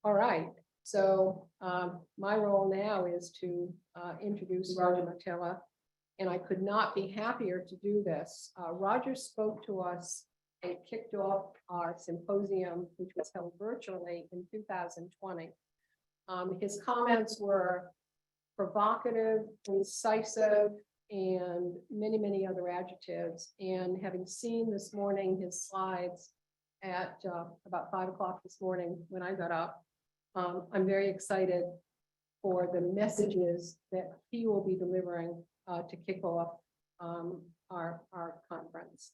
All right, so my role now is to introduce Roger Matella, and I could not be happier to do this. Roger spoke to us and kicked off our symposium, which was held virtually in 2020. His comments were provocative, incisive, and many, many other adjectives. And having seen this morning his slides at about 5 o'clock this morning when I got up, I'm very excited for the messages that he will be delivering to kick off our conference.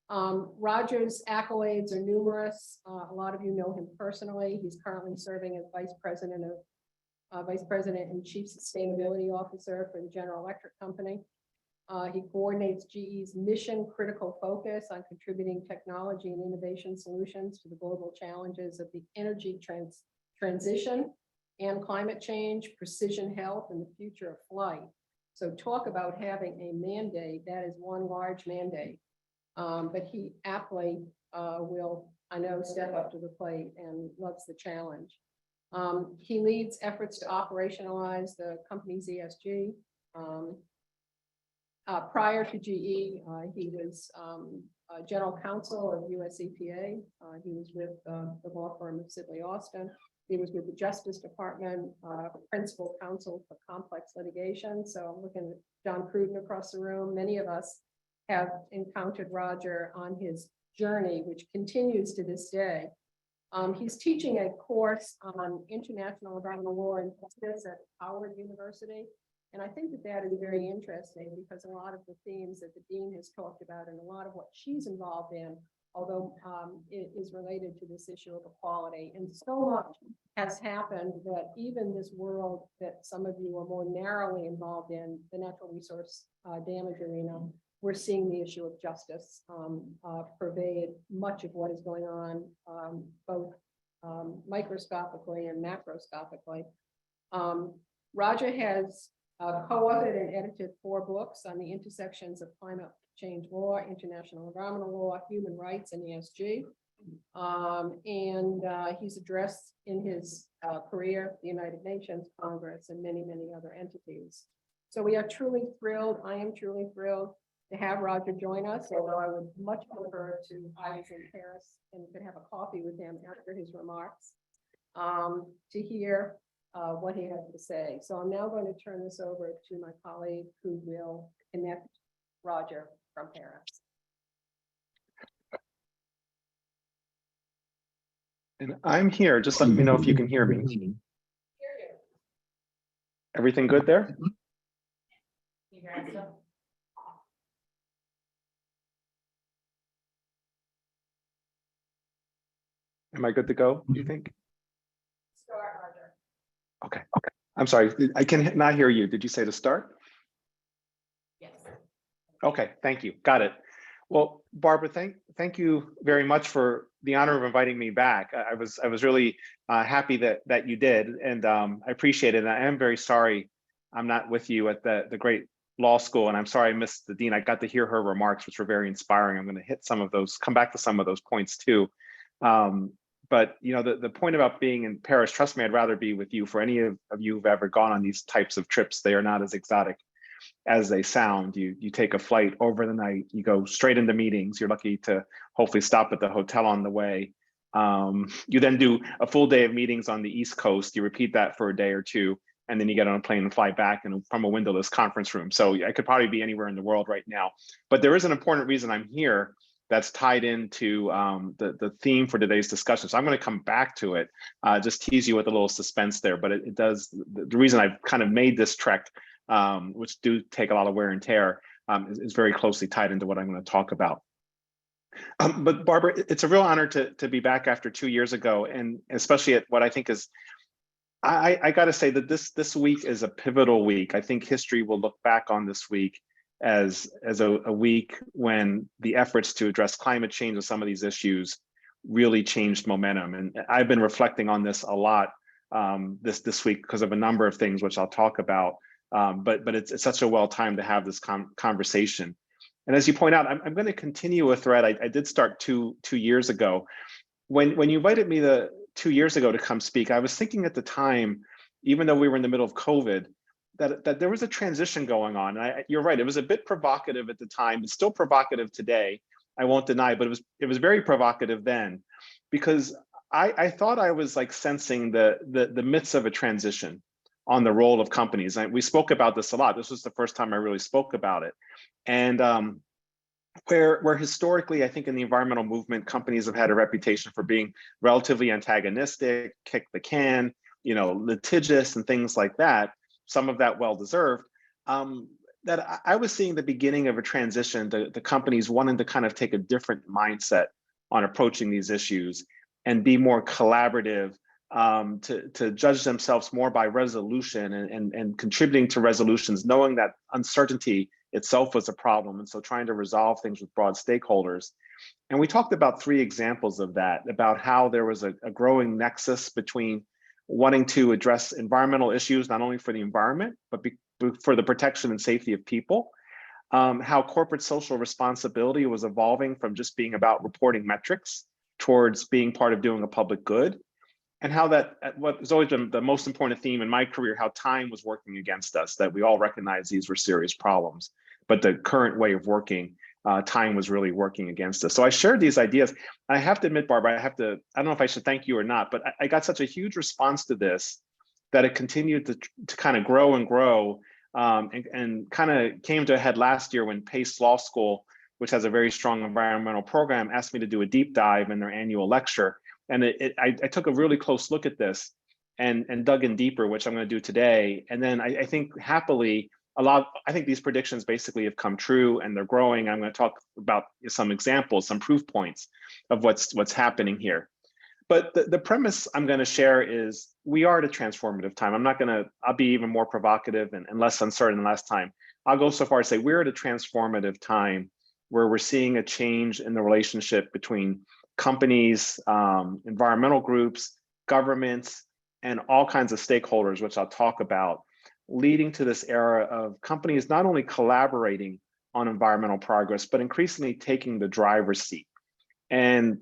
Roger's accolades are numerous. A lot of you know him personally. He's currently serving as Vice President and Chief Sustainability Officer for the General Electric Company. He coordinates GE's mission critical focus on contributing technology and innovation solutions to the global challenges of the energy transition and climate change, precision health, and the future of flight. So talk about having a mandate. That is one large mandate. But he aptly will, I know, step up to the plate and loves the challenge. He leads efforts to operationalize the company's ESG. Prior to GE, he was general counsel of US EPA. He was with the law firm of Sidley Austin. He was with the Justice Department, principal counsel for complex litigation. So I'm looking at John Cruden across the room. Many of us have encountered Roger on his journey, which continues to this day. He's teaching a course on international environmental law and justice at Howard University. And I think that that is very interesting because a lot of the themes that the dean has talked about and a lot of what she's involved in, although it is related to this issue of equality. And so much has happened that even this world that some of you are more narrowly involved in, the natural resource damage arena, we're seeing the issue of justice pervade much of what is going on, both microscopically and macroscopically. Roger has co-authored and edited 4 books on the intersections of climate change law, international environmental law, human rights, and ESG. He's addressed in his career the United Nations, Congress, and many, many other entities. So we are truly thrilled. I am truly thrilled to have Roger join us, although I would much prefer to, I was in Paris and could have a coffee with him after his remarks to hear what he has to say. So I'm now going to turn this over to my colleague who will connect Roger from Paris. And I'm here. Just let me know if you can hear me. Everything good there? Am I good to go, do you think? Start, Roger. Okay. I'm sorry, I can not hear you. Did you say to start? Yes. Okay, thank you. Got it. Well, Barbara, thank you very much for the honor of inviting me back. I was really happy that you did, and I appreciate it. And I am very sorry I'm not with you at the great law school, and I'm sorry I missed the dean. I got to hear her remarks, which were very inspiring. I'm going to hit some of those, come back to some of those points too. But you know, the point about being in Paris, trust me, I'd rather be with you. For any of you who've ever gone on these types of trips, they are not as exotic as they sound. You take a flight over the night, you go straight into meetings. You're lucky to hopefully stop at the hotel on the way. You then do a full day of meetings on the East Coast. You repeat that for a day or two, and then you get on a plane and fly back and from a windowless conference room. So I could probably be anywhere in the world right now. But there is an important reason I'm here that's tied into the theme for today's discussion. So I'm going to come back to it, just tease you with a little suspense there. But it does, the reason I've kind of made this trek, which do take a lot of wear and tear, is very closely tied into what I'm going to talk about. But Barbara, it's a real honor to be back after 2 years ago, and especially at what I think is, I got to say that this week is a pivotal week. I think history will look back on this week as a week when the efforts to address climate change and some of these issues really changed momentum. And I've been reflecting on this a lot this week because of a number of things, which I'll talk about. But it's such a well time to have this conversation. And as you point out, I'm going to continue a thread I did start two years ago. When you invited me to 2 years ago to come speak, I was thinking at the time, even though we were in the middle of COVID, that there was a transition going on. And you're right, it was a bit provocative at the time. It's still provocative today, I won't deny, but it was very provocative then, because I thought I was like sensing the midst of a transition on the role of companies. We spoke about this a lot. This was the first time I really spoke about it. And where historically, I think in the environmental movement, companies have had a reputation for being relatively antagonistic, kick the can, litigious and things like that, some of that well-deserved, that I was seeing the beginning of a transition, the companies wanting to kind of take a different mindset on approaching these issues and be more collaborative, to judge themselves more by resolution and contributing to resolutions, knowing that uncertainty itself was a problem. And so trying to resolve things with broad stakeholders. And we talked about 3 examples of that, about how there was a growing nexus between wanting to address environmental issues, not only for the environment, but for the protection and safety of people. How corporate social responsibility was evolving from just being about reporting metrics towards being part of doing a public good. And how that, what has always been the most important theme in my career, how time was working against us, that we all recognize these were serious problems, but the current way of working, time was really working against us. So I shared these ideas. I have to admit, Barbara, I don't know if I should thank you or not, but I got such a huge response to this that it continued to kind of grow and grow, and kind of came to a head last year when Pace Law School, which has a very strong environmental program, asked me to do a deep dive in their annual lecture. And I took a really close look at this and dug in deeper, which I'm going to do today. And then I think happily, I think these predictions basically have come true and they're growing. I'm going to talk about some examples, some proof points of what's happening here. But the premise I'm going to share is we are at a transformative time. I'll be even more provocative and less uncertain than last time. I'll go so far as say we're at a transformative time where we're seeing a change in the relationship between companies, environmental groups, governments, and all kinds of stakeholders, which I'll talk about, leading to this era of companies not only collaborating on environmental progress, but increasingly taking the driver's seat. And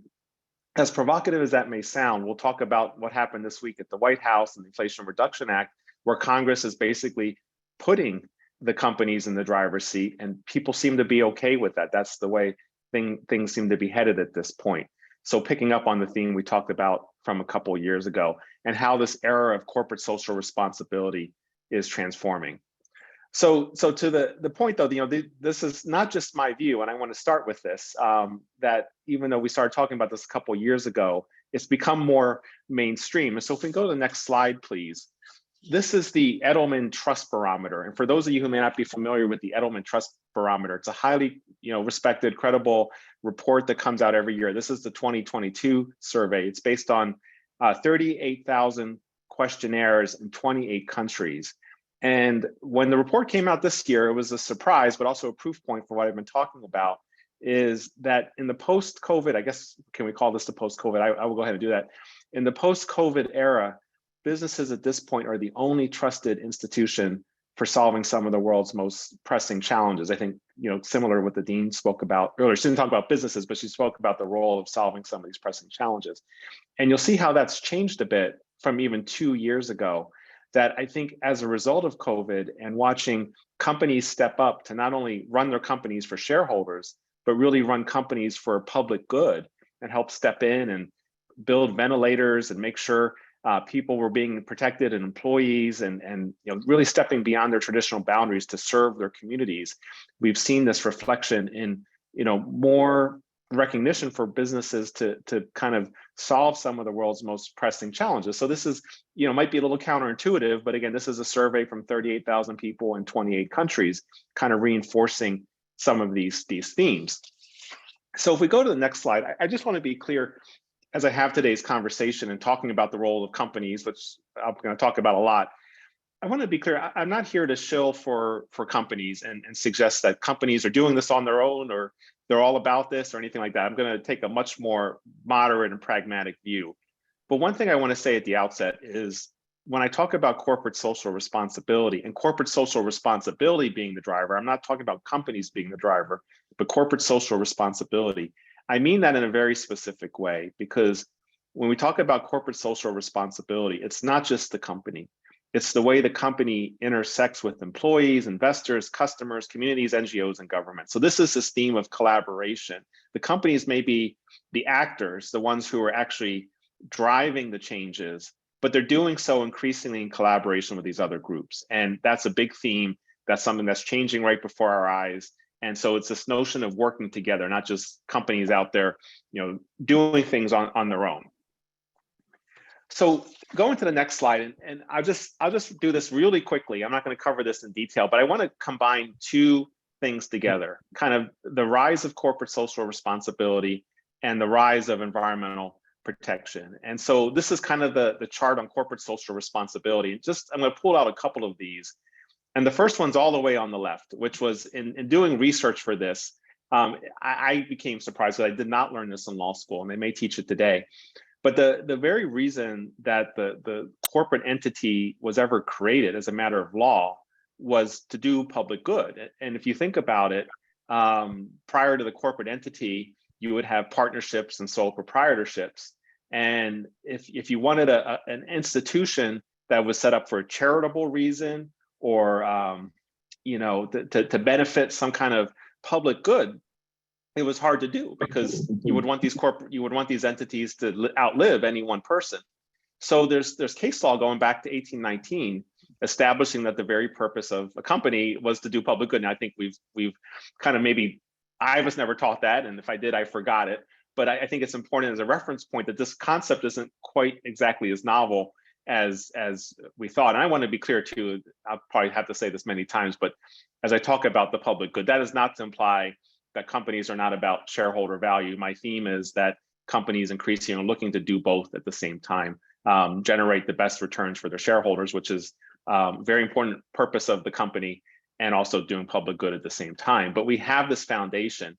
as provocative as that may sound, we'll talk about what happened this week at the White House and the Inflation Reduction Act, where Congress is basically putting the companies in the driver's seat, and people seem to be okay with that. That's the way things seem to be headed at this point. So picking up on the theme we talked about from a couple of years ago, and how this era of corporate social responsibility is transforming. So to the point though, this is not just my view, and I want to start with this, that even though we started talking about this a couple of years ago, it's become more mainstream. And so if we go to the next slide, please. This is the Edelman Trust Barometer. And for those of you who may not be familiar with the Edelman Trust Barometer, it's a highly respected, credible report that comes out every year. This is the 2022 survey. It's based on 38,000 questionnaires in 28 countries. And when the report came out this year, it was a surprise, but also a proof point for what I've been talking about, is that in the post-COVID, I guess, can we call this the post-COVID? I will go ahead and do that. In the post-COVID era, businesses at this point are the only trusted institution for solving some of the world's most pressing challenges. I think, similar to what the Dean spoke about earlier. She didn't talk about businesses, but she spoke about the role of solving some of these pressing challenges. And you'll see how that's changed a bit from even 2 years ago, that I think as a result of COVID and watching companies step up to not only run their companies for shareholders, but really run companies for public good and help step in and build ventilators and make sure people were being protected, and employees, and really stepping beyond their traditional boundaries to serve their communities. We've seen this reflection in more recognition for businesses to kind of solve some of the world's most pressing challenges. So this is might be a little counterintuitive, but again, this is a survey from 38,000 people in 28 countries, kind of reinforcing some of these themes. So if we go to the next slide, I just want to be clear, as I have today's conversation and talking about the role of companies, which I'm going to talk about a lot, I want to be clear, I'm not here to shill for companies and suggest that companies are doing this on their own or they're all about this or anything like that. I'm going to take a much more moderate and pragmatic view. But one thing I want to say at the outset is when I talk about corporate social responsibility and corporate social responsibility being the driver, I'm not talking about companies being the driver, but corporate social responsibility. I mean that in a very specific way, because when we talk about corporate social responsibility, it's not just the company. It's the way the company intersects with employees, investors, customers, communities, NGOs, and government. So this is this theme of collaboration. The companies may be the actors, the ones who are actually driving the changes, but they're doing so increasingly in collaboration with these other groups. And that's a big theme. That's something that's changing right before our eyes. And so it's this notion of working together, not just companies out there, doing things on their own. So going to the next slide, and I'll just do this really quickly. I'm not going to cover this in detail, but I want to combine two things together, kind of the rise of corporate social responsibility and the rise of environmental protection. And so this is kind of the chart on corporate social responsibility. I'm going to pull out a couple of these. And the first one's all the way on the left, which was in doing research for this, I became surprised that I did not learn this in law school, and they may teach it today. But the very reason that the corporate entity was ever created as a matter of law was to do public good. And if you think about it, prior to the corporate entity, you would have partnerships and sole proprietorships. And if you wanted an institution that was set up for a charitable reason or to benefit some kind of public good, it was hard to do because you would want these entities to outlive any one person. So there's case law going back to 1819 establishing that the very purpose of a company was to do public good. And I think we've kind of maybe, I was never taught that, and if I did, I forgot it. But I think it's important as a reference point that this concept isn't quite exactly as novel as we thought. And I want to be clear too, I'll probably have to say this many times, but as I talk about the public good, that is not to imply that companies are not about shareholder value. My theme is that companies increasingly are looking to do both at the same time, generate the best returns for their shareholders, which is very important purpose of the company, and also doing public good at the same time. But we have this foundation.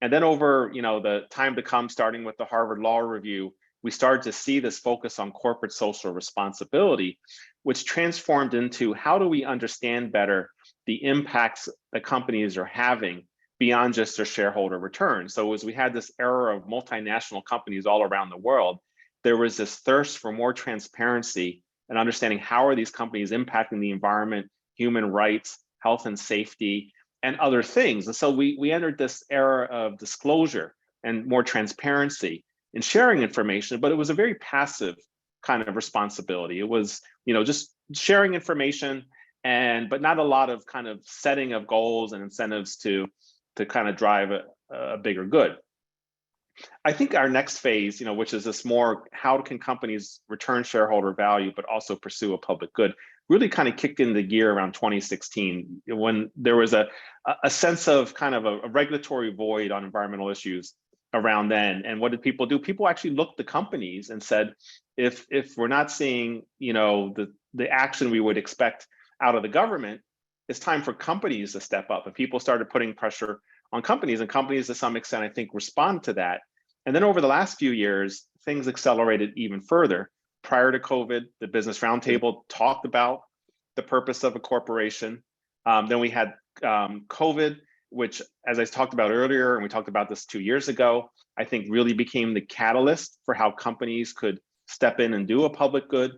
And then over the time to come, starting with the Harvard Law Review, we started to see this focus on corporate social responsibility, which transformed into how do we understand better the impacts that companies are having beyond just their shareholder returns. So as we had this era of multinational companies all around the world, there was this thirst for more transparency and understanding how are these companies impacting the environment, human rights, health and safety, and other things. And so we entered this era of disclosure and more transparency in sharing information, but it was a very passive kind of responsibility. It was, just sharing information, but not a lot of kind of setting of goals and incentives to kind of drive a bigger good. I think our next phase, which is this more, how can companies return shareholder value, but also pursue a public good, really kind of kicked into gear around 2016, when there was a sense of kind of a regulatory void on environmental issues around then. And what did people do? People actually looked to companies and said, if we're not seeing, the action we would expect out of the government, it's time for companies to step up. And people started putting pressure on companies, and companies to some extent, I think, respond to that. And then over the last few years, things accelerated even further. Prior to COVID, the Business Roundtable talked about the purpose of a corporation. Then we had COVID, which, as I talked about earlier, and we talked about this 2 years ago, I think really became the catalyst for how companies could step in and do a public good.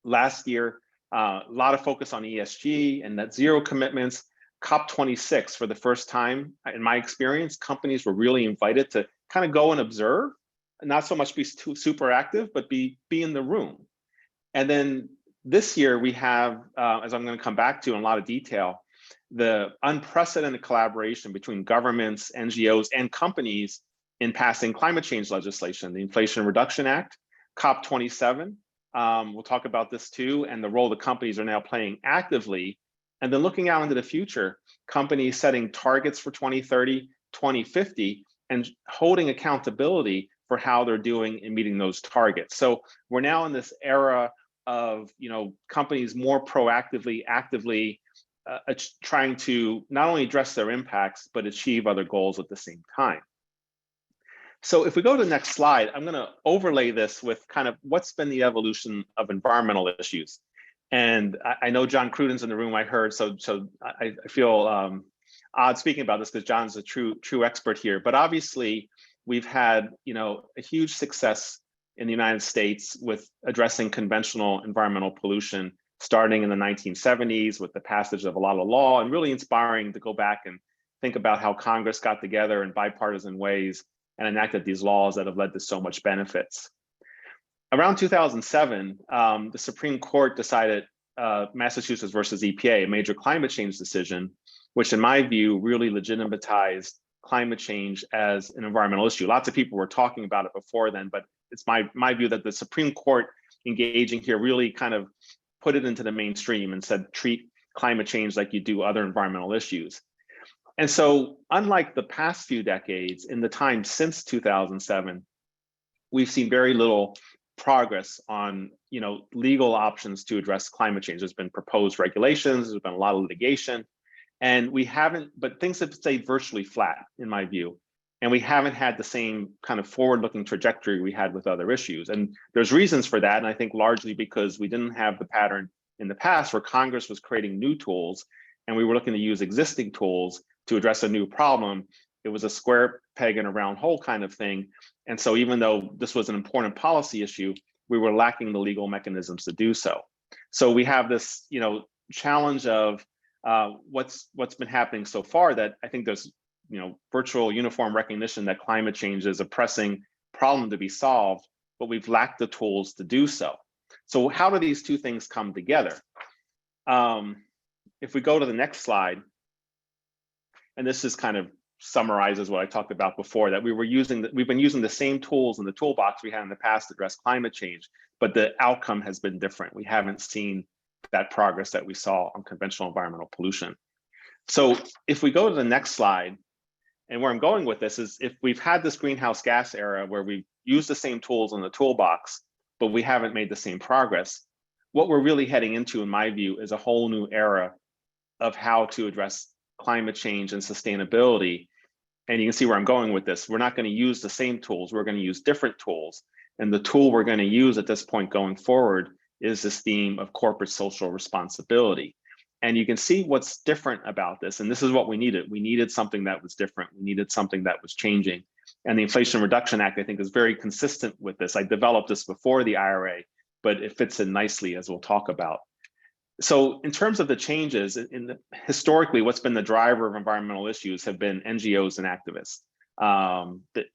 Last year, a lot of focus on ESG and net zero commitments. COP26, for the first time, in my experience, companies were really invited to kind of go and observe, and not so much be super active, but be in the room. And then this year we have, as I'm going to come back to in a lot of detail, the unprecedented collaboration between governments, NGOs, and companies in passing climate change legislation, the Inflation Reduction Act, COP27. We'll talk about this too, and the role the companies are now playing actively. And then looking out into the future, companies setting targets for 2030, 2050, and holding accountability for how they're doing in meeting those targets. So we're now in this era of companies more proactively, actively trying to not only address their impacts, but achieve other goals at the same time. So if we go to the next slide, I'm going to overlay this with kind of what's been the evolution of environmental issues. And I know John Cruden's in the room, I heard, so I feel odd speaking about this because John's a true expert here. But obviously, we've had a huge success in the United States with addressing conventional environmental pollution, starting in the 1970s with the passage of a lot of law, and really inspiring to go back and think about how Congress got together in bipartisan ways and enacted these laws that have led to so much benefits. Around 2007, the Supreme Court decided Massachusetts versus EPA, a major climate change decision, which in my view really legitimatized climate change as an environmental issue. Lots of people were talking about it before then, but it's my view that the Supreme Court engaging here really kind of put it into the mainstream and said, treat climate change like you do other environmental issues. And so unlike the past few decades, in the time since 2007, we've seen very little progress on legal options to address climate change. There's been proposed regulations, there's been a lot of litigation, and we haven't, but things have stayed virtually flat in my view. And we haven't had the same kind of forward-looking trajectory we had with other issues. And there's reasons for that. And I think largely because we didn't have the pattern in the past where Congress was creating new tools and we were looking to use existing tools to address a new problem. It was a square peg in a round hole kind of thing. And so even though this was an important policy issue, we were lacking the legal mechanisms to do so. So we have this, challenge of what's been happening so far, that I think there's, virtual uniform recognition that climate change is a pressing problem to be solved, but we've lacked the tools to do so. So how do these two things come together? If we go to the next slide, and this is kind of summarizes what I talked about before, that we've been using the same tools in the toolbox we had in the past to address climate change, but the outcome has been different. We haven't seen that progress that we saw on conventional environmental pollution. So if we go to the next slide, and where I'm going with this is, if we've had this greenhouse gas era where we've used the same tools in the toolbox, but we haven't made the same progress, what we're really heading into, in my view, is a whole new era of how to address climate change and sustainability. And you can see where I'm going with this. We're not going to use the same tools. We're going to use different tools. And the tool we're going to use at this point going forward is this theme of corporate social responsibility. And you can see what's different about this. And this is what we needed. We needed something that was different. We needed something that was changing. And the Inflation Reduction Act, I think, is very consistent with this. I developed this before the IRA, but it fits in nicely, as we'll talk about. So in terms of the changes, historically, what's been the driver of environmental issues have been NGOs and activists.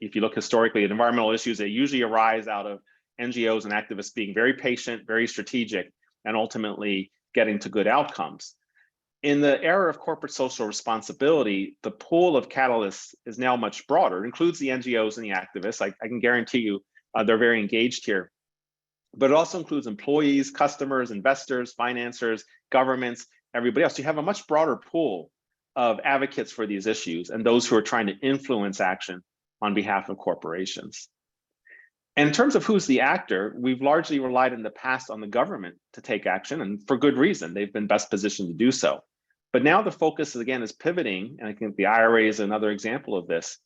If you look historically at environmental issues, they usually arise out of NGOs and activists being very patient, very strategic, and ultimately getting to good outcomes. In the era of corporate social responsibility, the pool of catalysts is now much broader. It includes the NGOs and the activists. I can guarantee you they're very engaged here. But it also includes employees, customers, investors, financiers, governments, everybody else. You have a much broader pool of advocates for these issues and those who are trying to influence action on behalf of corporations. And in terms of who's the actor, we've largely relied in the past on the government to take action, and for good reason. They've been best positioned to do so. But now the focus, again, is pivoting, and I think the IRA is another example of this,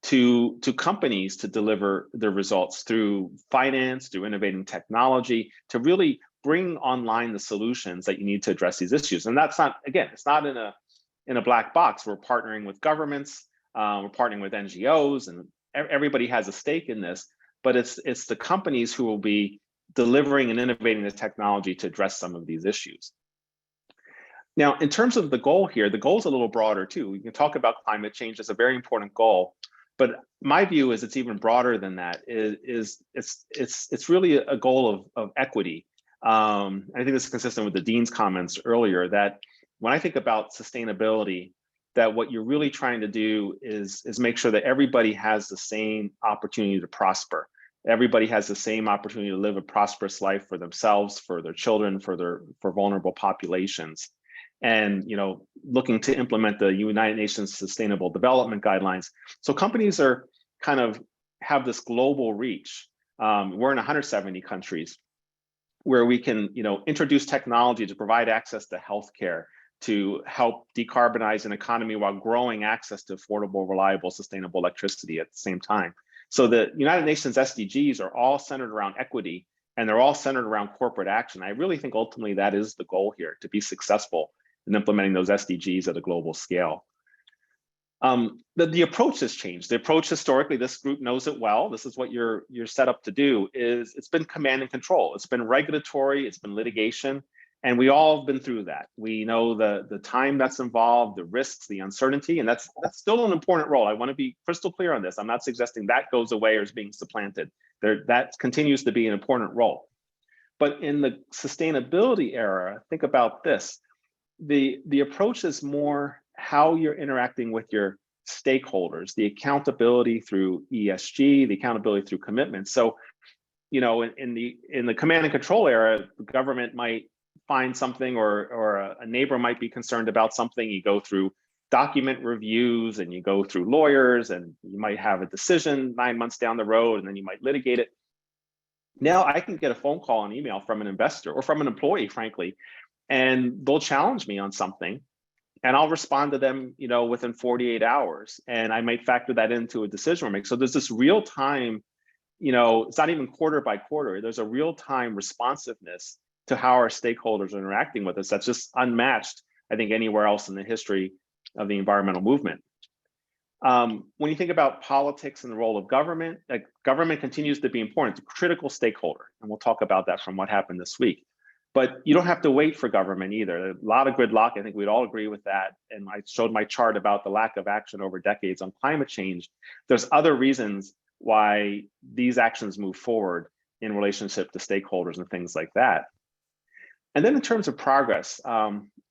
to companies to deliver their results through finance, through innovating technology, to really bring online the solutions that you need to address these issues. And that's not, again, it's not in a black box. We're partnering with governments, we're partnering with NGOs, and everybody has a stake in this. But it's the companies who will be delivering and innovating the technology to address some of these issues. Now, in terms of the goal here, the goal is a little broader too. We can talk about climate change as a very important goal, but my view is it's even broader than that. It's really a goal of equity. I think this is consistent with the Dean's comments earlier, that when I think about sustainability, that what you're really trying to do is make sure that everybody has the same opportunity to prosper. Everybody has the same opportunity to live a prosperous life for themselves, for their children, for vulnerable populations. And looking to implement the United Nations Sustainable Development Guidelines. So companies are kind of have this global reach. We're in 170 countries where we can introduce technology to provide access to healthcare, to help decarbonize an economy while growing access to affordable, reliable, sustainable electricity at the same time. So the United Nations SDGs are all centered around equity, and they're all centered around corporate action. I really think ultimately that is the goal here, to be successful in implementing those SDGs at a global scale. The approach has changed. The approach historically, this group knows it well. This is what you're set up to do. Is it's been command and control. It's been regulatory. It's been litigation, and we all have been through that. We know the time that's involved, the risks, the uncertainty, and that's still an important role. I want to be crystal clear on this. I'm not suggesting that goes away or is being supplanted. That continues to be an important role. But in the sustainability era, think about this. The approach is more how you're interacting with your stakeholders, the accountability through ESG, the accountability through commitment. So, in the command and control era, the government might find something, or a neighbor might be concerned about something. You go through document reviews and you go through lawyers, and you might have a decision 9 months down the road, and then you might litigate it. Now I can get a phone call and email from an investor or from an employee, frankly, and they'll challenge me on something, and I'll respond to them, within 48 hours. And I might factor that into a decision we're making. So there's this real time, it's not even quarter by quarter. There's a real time responsiveness to how our stakeholders are interacting with us that's just unmatched, I think, anywhere else in the history of the environmental movement. When you think about politics and the role of government, government continues to be important. It's a critical stakeholder. And we'll talk about that from what happened this week. But you don't have to wait for government either. There's a lot of gridlock. I think we'd all agree with that. And I showed my chart about the lack of action over decades on climate change. There's other reasons why these actions move forward in relationship to stakeholders and things like that. And then in terms of progress,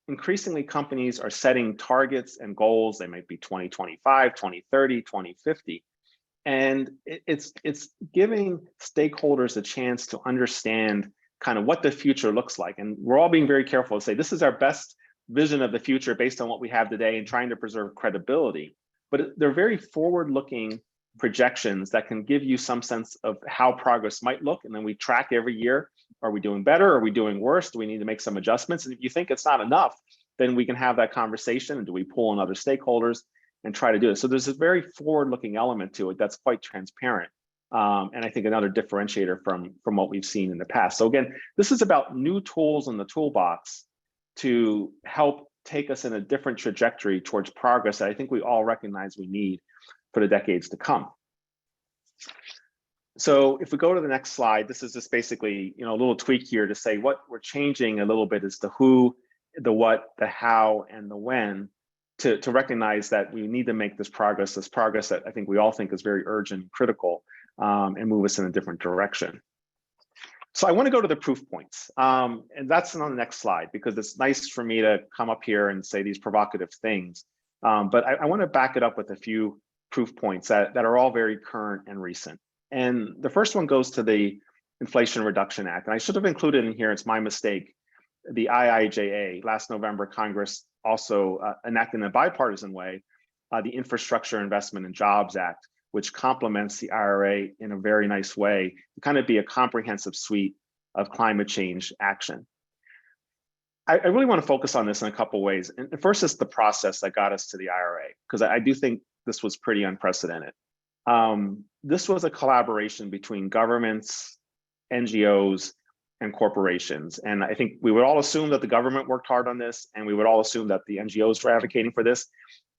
increasingly companies are setting targets and goals. They might be 2025, 2030, 2050. And it's giving stakeholders a chance to understand kind of what the future looks like. And we're all being very careful to say, this is our best vision of the future based on what we have today and trying to preserve credibility. But they're very forward-looking projections that can give you some sense of how progress might look. And then we track every year. Are we doing better? Are we doing worse? Do we need to make some adjustments? And if you think it's not enough, then we can have that conversation. And do we pull in other stakeholders and try to do it? So there's a very forward-looking element to it that's quite transparent. And I think another differentiator from what we've seen in the past. So again, this is about new tools in the toolbox to help take us in a different trajectory towards progress that I think we all recognize we need for the decades to come. So if we go to the next slide, this is just basically, a little tweak here to say what we're changing a little bit is the who, the what, the how, and the when, to recognize that we need to make this progress that I think we all think is very urgent and critical, and move us in a different direction. So I want to go to the proof points, and that's on the next slide, because it's nice for me to come up here and say these provocative things. But I want to back it up with a few proof points that are all very current and recent. And the first one goes to the Inflation Reduction Act. And I should have included in here, it's my mistake, the IIJA. Last November, Congress also enacted in a bipartisan way the Infrastructure Investment and Jobs Act, which complements the IRA in a very nice way to kind of be a comprehensive suite of climate change action. I really want to focus on this in a couple of ways. And first is the process that got us to the IRA, because I do think this was pretty unprecedented. This was a collaboration between governments, NGOs, and corporations. And I think we would all assume that the government worked hard on this, and we would all assume that the NGOs were advocating for this.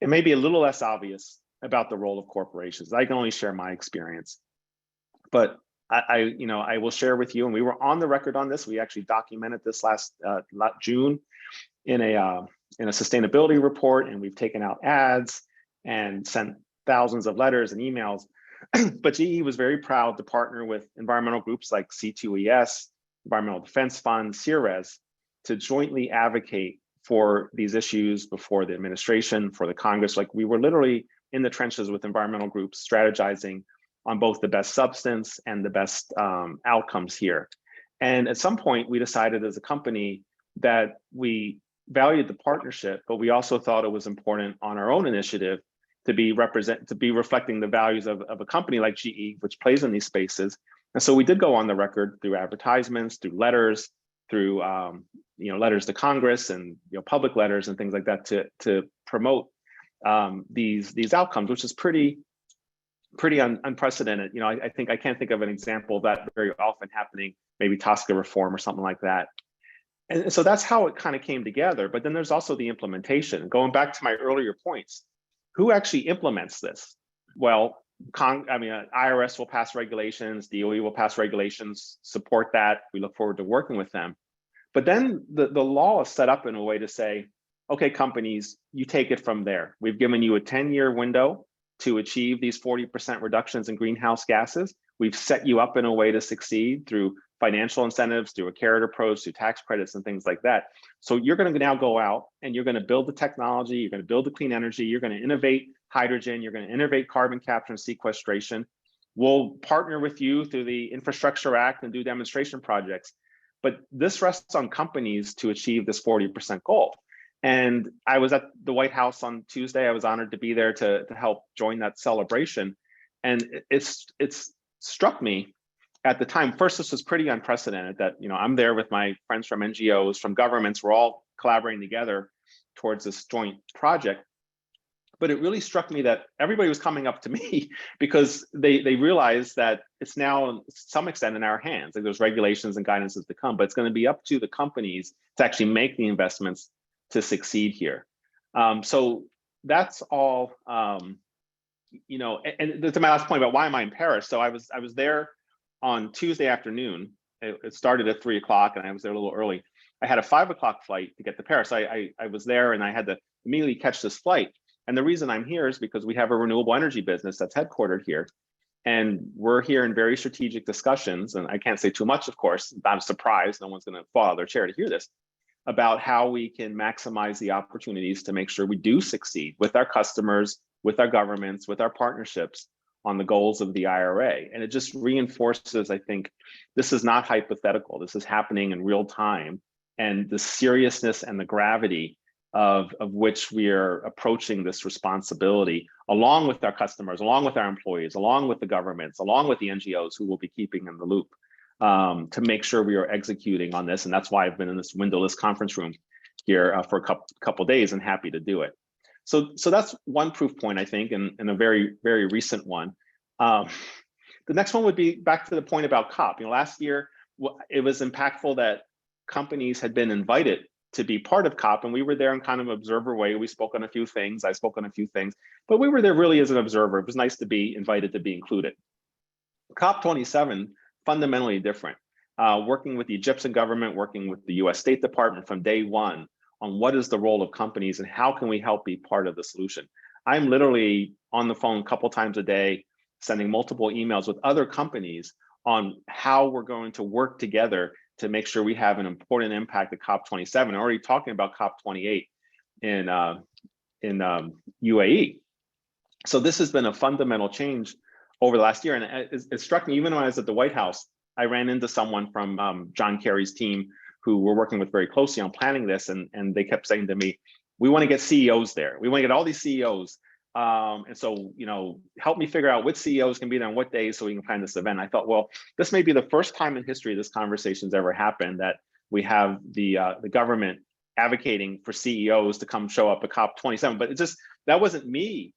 It may be a little less obvious about the role of corporations. I can only share my experience, but I will share with you, and we were on the record on this. We actually documented this last June in a sustainability report, and we've taken out ads and sent thousands of letters and emails. But GE was very proud to partner with environmental groups like C2ES, Environmental Defense Fund, CERES, to jointly advocate for these issues before the administration, for the Congress. Like, we were literally in the trenches with environmental groups, strategizing on both the best substance and the best outcomes here. And at some point, we decided as a company that we valued the partnership, but we also thought it was important on our own initiative to be reflecting the values of a company like GE, which plays in these spaces. And so we did go on the record through advertisements, through letters, through letters to Congress, and public letters and things like that to promote these outcomes, which is pretty unprecedented. I think I can't think of an example of that very often happening, maybe TSCA reform or something like that. And so that's how it kind of came together. But then there's also the implementation. Going back to my earlier points, who actually implements this? Well, IRS will pass regulations, DOE will pass regulations, support that. We look forward to working with them. But then the law is set up in a way to say, okay, companies, you take it from there. We've given you a 10-year window to achieve these 40% reductions in greenhouse gases. We've set you up in a way to succeed through financial incentives, through a carrot approach, through tax credits and things like that. So you're going to now go out and you're going to build the technology, you're going to build the clean energy, you're going to innovate hydrogen, you're going to innovate carbon capture and sequestration. We'll partner with you through the Infrastructure Act and do demonstration projects. But this rests on companies to achieve this 40% goal. And I was at the White House on Tuesday. I was honored to be there to help join that celebration. And it's struck me at the time, first, this was pretty unprecedented that, I'm there with my friends from NGOs, from governments, we're all collaborating together towards this joint project. But it really struck me that everybody was coming up to me because they realized that it's now, to some extent, in our hands. Like there's regulations and guidances to come, but it's going to be up to the companies to actually make the investments to succeed here. So that's all, and to my last point about why am I in Paris? So I was there on Tuesday afternoon. It started at 3 o'clock and I was there a little early. I had a 5 o'clock flight to get to Paris. I was there and I had to immediately catch this flight. And the reason I'm here is because we have a renewable energy business that's headquartered here. And we're here in very strategic discussions. And I can't say too much, of course, not a surprise. No one's going to fall out of their chair to hear this, about how we can maximize the opportunities to make sure we do succeed with our customers, with our governments, with our partnerships on the goals of the IRA. And it just reinforces, I think, this is not hypothetical. This is happening in real time. And the seriousness and the gravity of which we are approaching this responsibility, along with our customers, along with our employees, along with the governments, along with the NGOs who will be keeping in the loop, to make sure we are executing on this. And that's why I've been in this windowless conference room here for a couple of days and happy to do it. So that's one proof point, I think, and a very, very recent one. The next one would be back to the point about COP. Last year, it was impactful that companies had been invited to be part of COP, and we were there in kind of an observer way. We spoke on a few things, I spoke on a few things, but we were there really as an observer. It was nice to be invited to be included. COP27, fundamentally different. Working with the Egyptian government, working with the US State Department from day one on what is the role of companies and how can we help be part of the solution. I'm literally on the phone a couple times a day, sending multiple emails with other companies on how we're going to work together to make sure we have an important impact at COP27. I'm already talking about COP28 in UAE. So this has been a fundamental change over the last year. And it struck me, even when I was at the White House, I ran into someone from John Kerry's team who we're working with very closely on planning this. And they kept saying to me, we want to get CEOs there. We want to get all these CEOs. And so, help me figure out which CEOs can be there on what days so we can plan this event. I thought, well, this may be the first time in history this conversation's ever happened that we have the government advocating for CEOs to come show up at COP27. But that wasn't me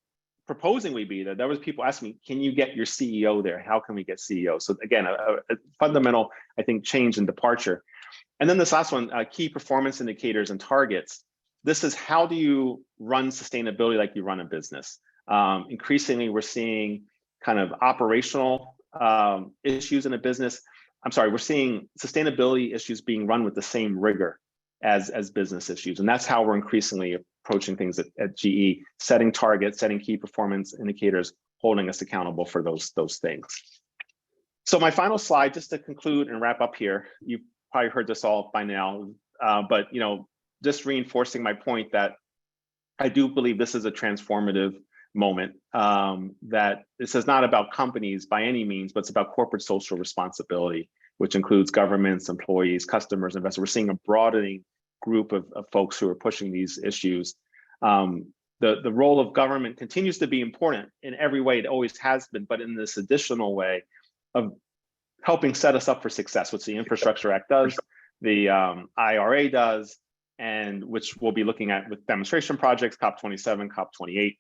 proposing we be there. There was people asking me, can you get your CEO there? How can we get CEOs? So again, a fundamental, I think, change and departure. And then this last one, key performance indicators and targets. This is how do you run sustainability like you run a business? Increasingly, we're seeing kind of operational issues in a business. We're seeing sustainability issues being run with the same rigor as business issues. And that's how we're increasingly approaching things at GE, setting targets, setting key performance indicators, holding us accountable for those things. So my final slide, just to conclude and wrap up here, you probably heard this all by now, but just reinforcing my point that I do believe this is a transformative moment, that this is not about companies by any means, but it's about corporate social responsibility, which includes governments, employees, customers, investors. We're seeing a broadening group of folks who are pushing these issues. The role of government continues to be important in every way. It always has been, but in this additional way of helping set us up for success, which the Infrastructure Act does, the IRA does, and which we'll be looking at with demonstration projects, COP27, COP28.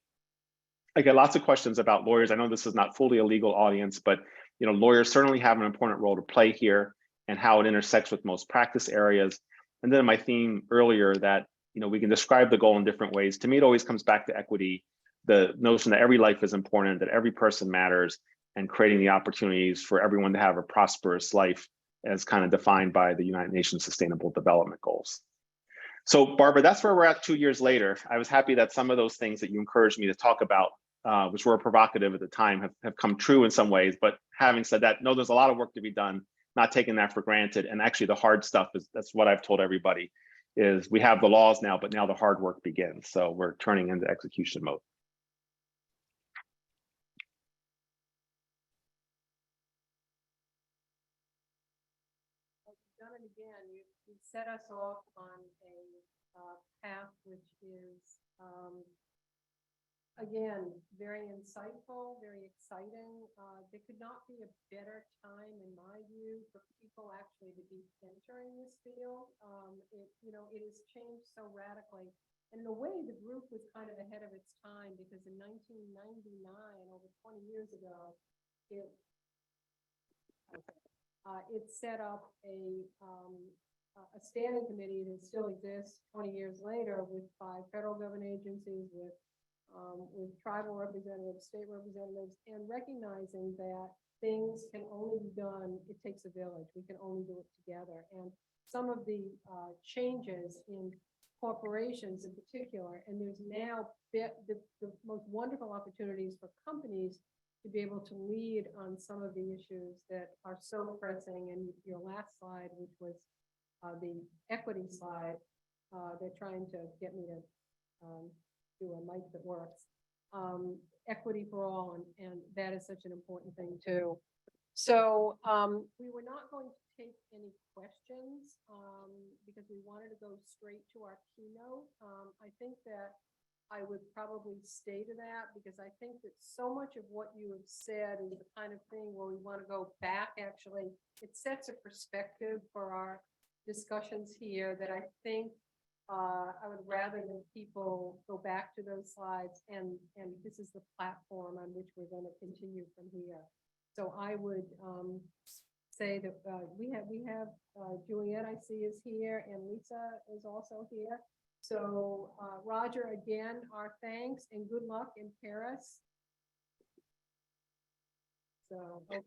I get lots of questions about lawyers. I know this is not fully a legal audience, but lawyers certainly have an important role to play here and how it intersects with most practice areas. And then my theme earlier that we can describe the goal in different ways. To me, it always comes back to equity, the notion that every life is important, that every person matters, and creating the opportunities for everyone to have a prosperous life as kind of defined by the United Nations Sustainable Development Goals. So Barbara, that's where we're at 2 years later. I was happy that some of those things that you encouraged me to talk about, which were provocative at the time, have come true in some ways. But having said that, no, there's a lot of work to be done, not taking that for granted. And actually the hard stuff that's what I've told everybody, is we have the laws now, but now the hard work begins. So we're turning into execution mode. Done it again. You set us off on a path which is, again, very insightful, very exciting. There could not be a better time, in my view, for people actually to be entering this field. It has changed so radically. And in a way, the group was kind of ahead of its time, because in 1999, over 20 years ago, it set up a standing committee that still exists 20 years later, with 5 federal government agencies, with tribal representatives, state representatives, and recognizing that things can only be done, it takes a village. We can only do it together. And some of the changes in corporations in particular, and there's now the most wonderful opportunities for companies to be able to lead on some of the issues that are so pressing. And your last slide, which was the equity slide, they're trying to get me to do a mic that works. Equity for all, and that is such an important thing too. So we were not going to take any questions because we wanted to go straight to our keynote. I think that I would probably stay to that, because I think that so much of what you have said is the kind of thing where we want to go back. Actually, it sets a perspective for our discussions here that I think I would rather that people go back to those slides, and this is the platform on which we're going to continue from here. So I would say that we have Juliet, I see, is here, and Lisa is also here. So Roger, again, our thanks and good luck in Paris. So